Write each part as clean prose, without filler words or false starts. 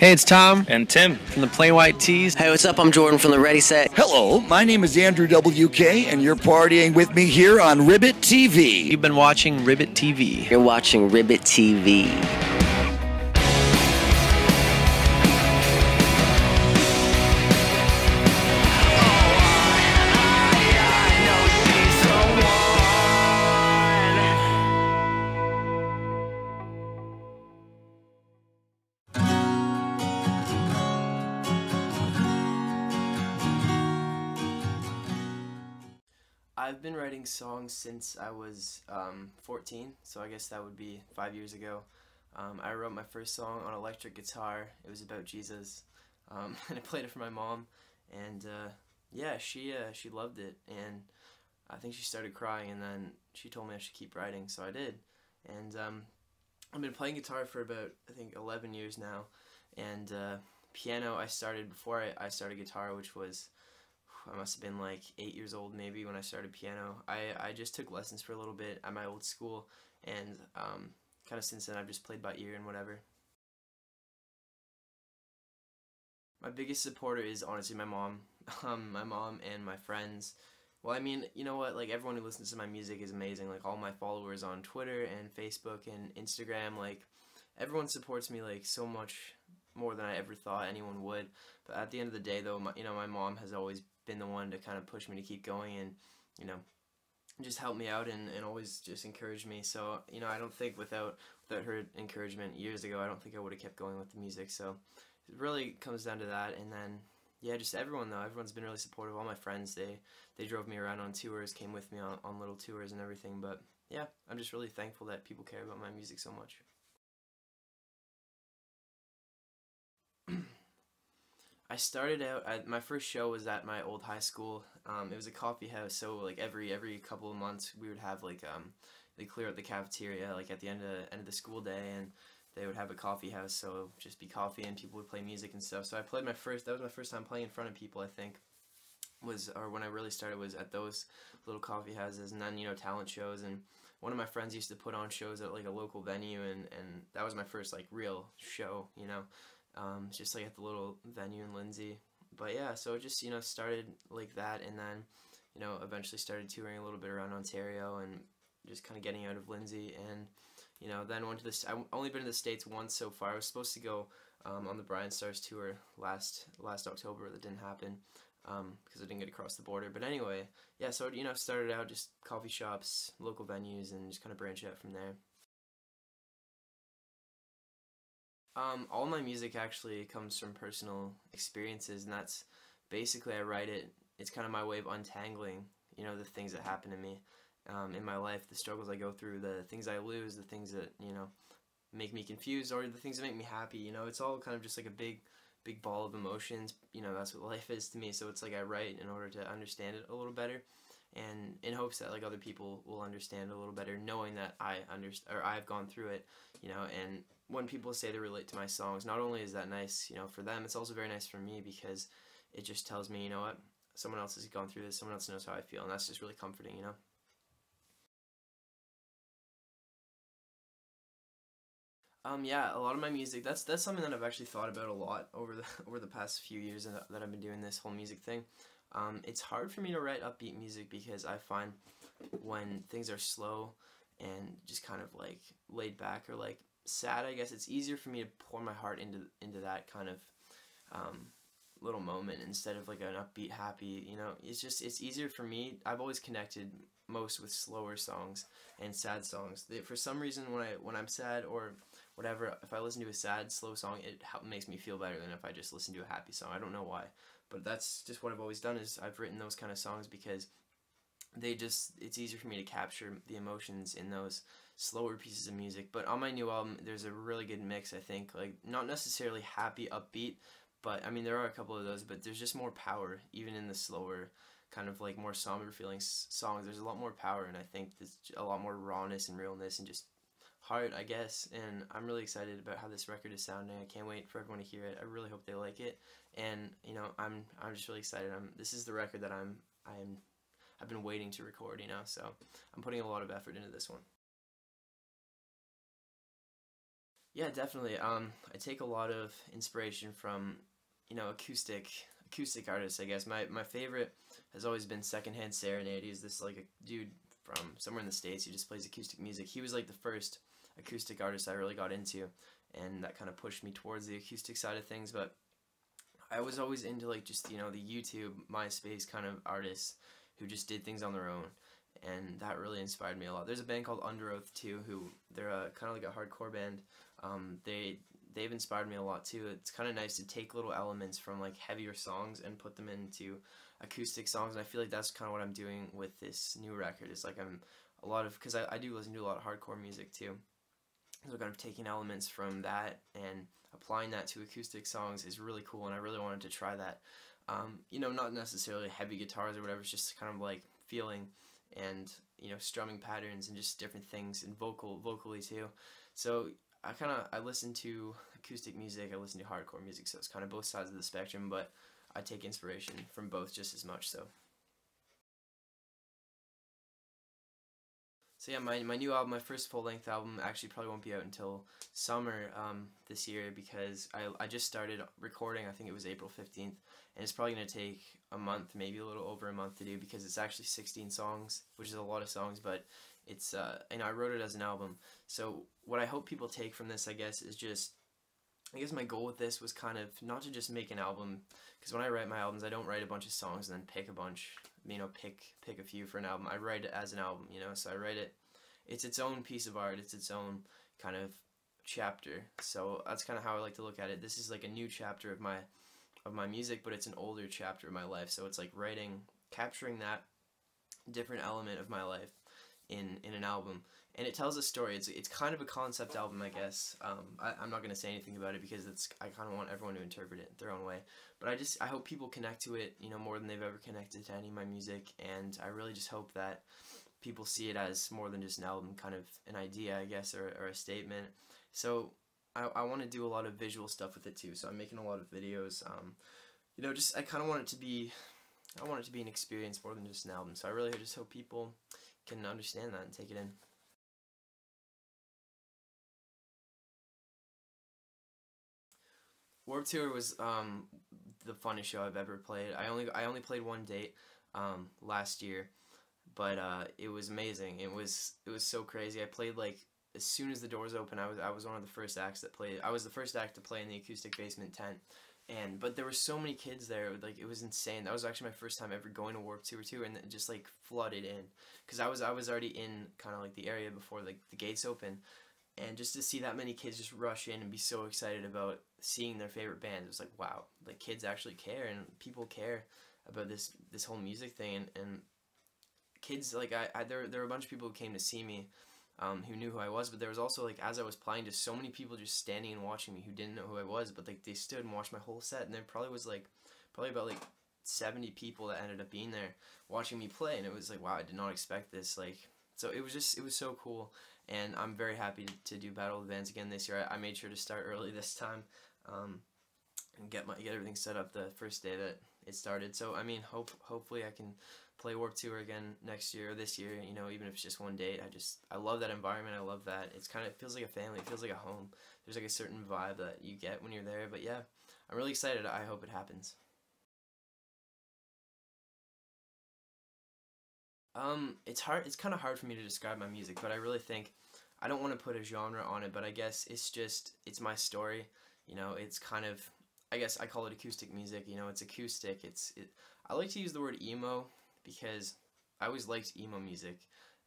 Hey, it's Tom And Tim from the Plain White Tees. Hey, what's up? I'm Jordan from the Ready Set. Hello, my name is Andrew WK, and you're partying with me here on Ribbit TV. You've been watching Ribbit TV. You're watching Ribbit TV. I've been writing songs since I was 14, so I guess that would be 5 years ago. I wrote my first song on electric guitar. It was about Jesus, and I played it for my mom, and yeah, she loved it, and I think she started crying, and then she told me I should keep writing, so I did. And I've been playing guitar for about, I think, 11 years now, and piano I started before I started guitar, which was, I must have been like 8 years old maybe when I started piano. I just took lessons for a little bit at my old school, and kind of since then I've just played by ear and whatever. My biggest supporter is honestly my mom. My mom and my friends. Well, I mean, you know what, like everyone who listens to my music is amazing. Like all my followers on Twitter and Facebook and Instagram, like everyone supports me like so much more than I ever thought anyone would. But at the end of the day though, my mom has always been the one to kind of push me to keep going and, you know, just help me out and always just encourage me. So, you know, I don't think without her encouragement years ago, I don't think I would have kept going with the music. So it really comes down to that. And then, yeah, just everyone though, everyone's been really supportive. All my friends, they drove me around on tours, came with me on little tours and everything. But yeah, I'm just really thankful that people care about my music so much. I started out, my first show was at my old high school. It was a coffee house, so like every couple of months we would have like they clear out the cafeteria like at the end of the school day, and they would have a coffee house, so just be coffee and people would play music and stuff. So I played that was my first time playing in front of people, I think, or when I really started was at those little coffee houses, and then, you know, talent shows, and one of my friends used to put on shows at like a local venue, and that was my first like real show, you know. Just like at the little venue in Lindsay. But yeah, so it just, you know, started like that, and then, you know, eventually started touring a little bit around Ontario and just kind of getting out of Lindsay, and, you know, then went to this, I've only been to the States once so far. I was supposed to go on the Brian Stars tour last October. That didn't happen because I didn't get across the border. But anyway, yeah, so, you know, started out just coffee shops, local venues, and just kind of branched out from there. All my music actually comes from personal experiences, and that's basically, I write it, it's kind of my way of untangling, you know, the things that happen to me in my life, the struggles I go through, the things I lose, the things that, you know, make me confused, or the things that make me happy, you know. It's all kind of just like a big ball of emotions, you know. That's what life is to me. So it's like I write in order to understand it a little better, and in hopes that like other people will understand it a little better, knowing that I've gone through it, you know. And when people say they relate to my songs, not only is that nice, you know, for them, it's also very nice for me, because it just tells me, you know what, someone else has gone through this, someone else knows how I feel, and that's just really comforting, you know. Yeah, a lot of my music, that's something that I've actually thought about a lot over the past few years that I've been doing this whole music thing. It's hard for me to write upbeat music, because I find when things are slow and just kind of like laid back or like sad, I guess, it's easier for me to pour my heart into that kind of little moment instead of like an upbeat, happy, you know. It's easier for me. I've always connected most with slower songs and sad songs. For some reason, when I'm sad or whatever, if I listen to a sad, slow song, it makes me feel better than if I just listen to a happy song. I don't know why, but that's just what I've always done, is I've written those kind of songs because it's easier for me to capture the emotions in those slower pieces of music. But on my new album, there's a really good mix, I think, like not necessarily happy, upbeat, but I mean there are a couple of those, but there's just more power even in the slower, kind of like more somber feeling songs. There's a lot more power, and I think there's a lot more rawness and realness and just heart, I guess. And I'm really excited about how this record is sounding. I can't wait for everyone to hear it. I really hope they like it, and you know, I'm just really excited. This is the record that I've been waiting to record, you know, so I'm putting a lot of effort into this one. Yeah, definitely. I take a lot of inspiration from, acoustic artists, I guess. My favorite has always been Secondhand Serenade. He's this like a dude from somewhere in the States. He just plays acoustic music. He was like the first acoustic artist I really got into, and that kind of pushed me towards the acoustic side of things. But I was always into like just, the YouTube, MySpace kind of artists who just did things on their own, and that really inspired me a lot. There's a band called Under Oath too, who they're kind of like a hardcore band. They've inspired me a lot too. It's kind of nice to take little elements from like heavier songs and put them into acoustic songs, and I feel like that's kind of what I'm doing with this new record. It's like because I do listen to a lot of hardcore music too. So kind of taking elements from that and applying that to acoustic songs is really cool, and I really wanted to try that. Not necessarily heavy guitars or whatever, it's just kind of like feeling and, strumming patterns and just different things, and vocally too. So I listen to acoustic music, I listen to hardcore music, so it's kind of both sides of the spectrum, but I take inspiration from both just as much so. So yeah, my new album, my first full-length album, actually probably won't be out until summer this year, because I just started recording. I think it was April 15th, and it's probably going to take a month, maybe a little over a month to do, because it's actually 16 songs, which is a lot of songs, but it's, I wrote it as an album. So what I hope people take from this, I guess, is just, I guess my goal with this was kind of not to just make an album, because when I write my albums, I don't write a bunch of songs and then pick a bunch, pick a few for an album. I write it as an album, so I write it, it's its own piece of art, it's its own kind of chapter. So that's kind of how I like to look at it. This is like a new chapter of my music, but it's an older chapter of my life. So it's like capturing that different element of my life in an album, and it tells a story. It's kind of a concept album, I guess. I'm not gonna say anything about it because I kind of want everyone to interpret it their own way. But I hope people connect to it, more than they've ever connected to any of my music, and I really just hope that people see it as more than just an album, kind of an idea, I guess, or a statement. So I want to do a lot of visual stuff with it too. So I'm making a lot of videos. I kind of want it to be. I want it to be an experience more than just an album. So I really just hope people can understand that and take it in. Warped Tour was the funnest show I've ever played. I only played one date last year, but it was amazing. It was so crazy. I played like as soon as the doors opened. I was one of the first acts that played. I was the first act to play in the acoustic basement tent. But there were so many kids there, like it was insane. That was actually my first time ever going to Warped Tour too, and it just like flooded in, because I was already in kind of like the area before like the gates open, and just to see that many kids just rush in and be so excited about seeing their favorite band, it was like, wow, like kids actually care, and people care about this whole music thing, and kids, like there were a bunch of people who came to see me, who knew who I was, but there was also, like, as I was playing, just so many people just standing and watching me who didn't know who I was, but like they stood and watched my whole set, and there probably was like about like 70 people that ended up being there watching me play, and it was like, wow, I did not expect this. Like, so it was so cool, and I'm very happy to do Battle of the Bands again this year. I made sure to start early this time, and get everything set up the first day that it started. So I mean, hopefully I can play Warped Tour again next year or this year, even if it's just one date. I love that environment. I love that. It's kind of, it feels like a family. It feels like a home. There's like a certain vibe that you get when you're there. But yeah, I'm really excited. I hope it happens. It's hard. It's kind of hard for me to describe my music, but I really think I don't want to put a genre on it, but I guess it's my story. It's kind of, I guess I call it acoustic music. It's acoustic. I like to use the word emo because I always liked emo music,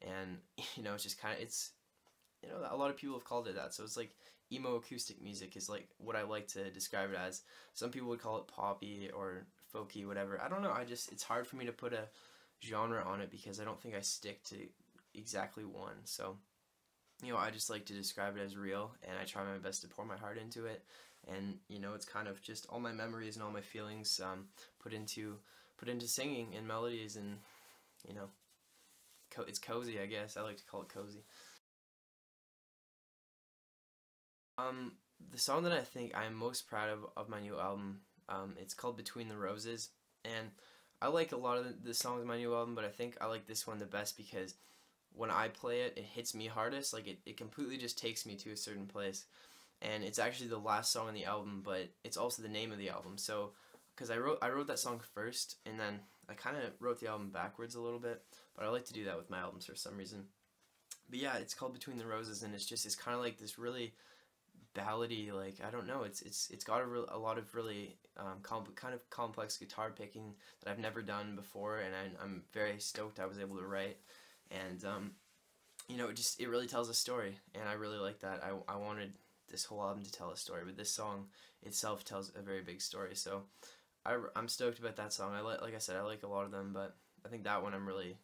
and it's just kind of, a lot of people have called it that. So it's like emo acoustic music is like what I like to describe it as. Some people would call it poppy or folky, whatever. I don't know. It's hard for me to put a genre on it because I don't think I stick to exactly one. So I just like to describe it as real, and I try my best to pour my heart into it. And it's kind of just all my memories and all my feelings put into singing and melodies, and it's cozy, I guess. I like to call it cozy. The song that I think I'm most proud of my new album, it's called Between the Roses, and I like a lot of the songs in my new album, but I think I like this one the best because when I play it, it hits me hardest. Like it completely just takes me to a certain place. and it's actually the last song on the album, but it's also the name of the album. So, because I wrote that song first, and then I kind of wrote the album backwards a little bit, but I like to do that with my albums for some reason. But yeah, it's called Between the Roses, and it's kind of like this really ballady, like, I don't know, it's got a lot of really kind of complex guitar picking that I've never done before, and I'm very stoked I was able to write. And you know, it really tells a story, and I really like that. I wanted this whole album to tell a story, but this song itself tells a very big story, so I'm stoked about that song. Like I said, I like a lot of them, but I think that one I'm really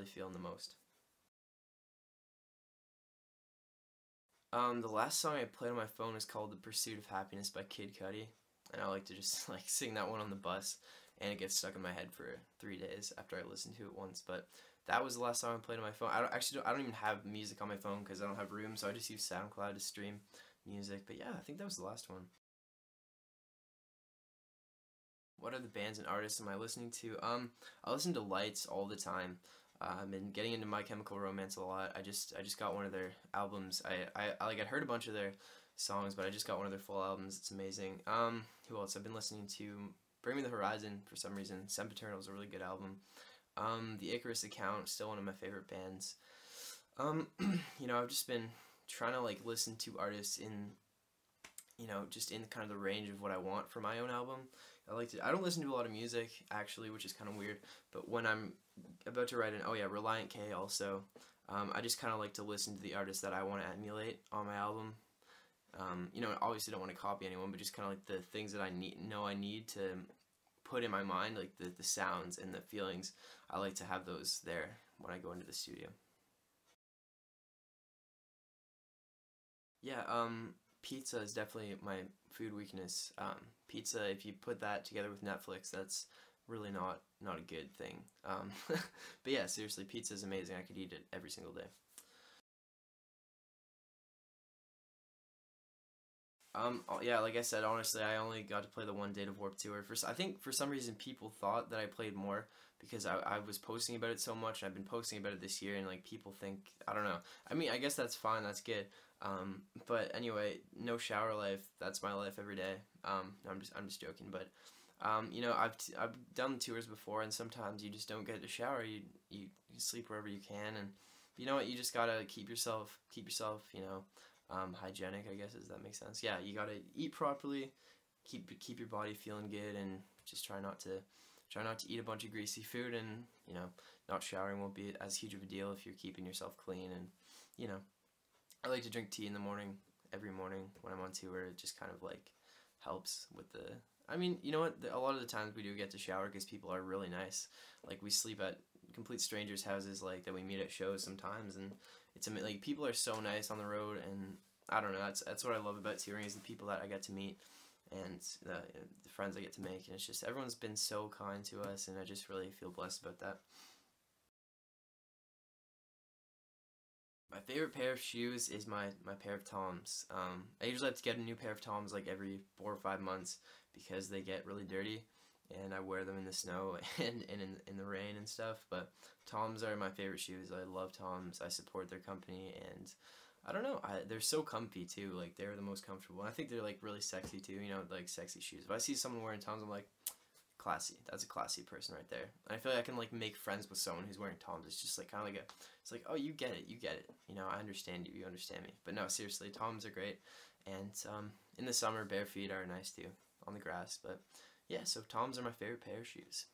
feeling the most. The last song I played on my phone is called The Pursuit of Happiness by Kid Cudi, and I like to just like sing that one on the bus, and it gets stuck in my head for 3 days after I listen to it once. But that was the last song I played on my phone. I don't even have music on my phone because I don't have room, so I just use SoundCloud to stream music. But yeah, I think that was the last one. What other bands and artists am I listening to? I listen to Lights all the time. I've been getting into My Chemical Romance a lot. I just got one of their albums. I'd heard a bunch of their songs, but I just got one of their full albums. It's amazing. Who else? I've been listening to Bring Me the Horizon for some reason. Sempiternal is a really good album. The Icarus Account, still one of my favorite bands. You know, I've just been trying to like listen to artists in, you know, just in kind of the range of what I want for my own album. I don't listen to a lot of music actually, which is kind of weird, but when I'm about to write Reliant K also, I just kind of like to listen to the artists that I want to emulate on my album. You know, obviously don't want to copy anyone, but just kind of like the things that I need to put in my mind, like the sounds and the feelings. I like to have those there when I go into the studio. Yeah, pizza is definitely my food weakness. Pizza, if you put that together with Netflix, that's really not a good thing. But yeah, seriously, pizza is amazing. I could eat it every single day. Yeah, like I said, honestly, I only got to play the one Date of Warped Tour. I think for some reason people thought that I played more because I was posting about it so much. And I've been posting about it this year, and like people think, I don't know. I mean, I guess that's fine, that's good. But anyway, no shower life. That's my life every day. No, I'm just joking. But you know, I've done tours before, and sometimes you just don't get to shower. You sleep wherever you can, and you know what? You just gotta keep yourself, you know, hygienic, I guess, does that make sense? Yeah, you gotta eat properly, keep your body feeling good, and just try not to eat a bunch of greasy food, and you know, not showering won't be as huge of a deal if you're keeping yourself clean. And you know, I like to drink tea in the morning, every morning when I'm on tour. It just kind of like helps with the. I mean, you know what? A lot of the times we do get to shower because people are really nice. Like we sleep at complete strangers' houses, like that we meet at shows sometimes, and it's like people are so nice on the road, and I don't know. That's what I love about touring is the people that I get to meet, and the friends I get to make, and it's just everyone's been so kind to us, and I just really feel blessed about that. My favorite pair of shoes is my pair of Toms. I usually have to get a new pair of Toms like every 4 or 5 months because they get really dirty, and I wear them in the snow and in the rain and stuff. But Toms are my favorite shoes. I love Toms. I support their company, and I don't know. They're so comfy too. Like they're the most comfortable. And I think they're like really sexy too. You know, like sexy shoes. If I see someone wearing Toms, I'm like, classy. That's a classy person right there. And I feel like I can like make friends with someone who's wearing Toms. It's just like kind of like it's like, oh, you get it, you get it. You know, I understand you, you understand me. But no, seriously, Toms are great. And in the summer, bare feet are nice too on the grass. But yeah, so Toms are my favorite pair of shoes.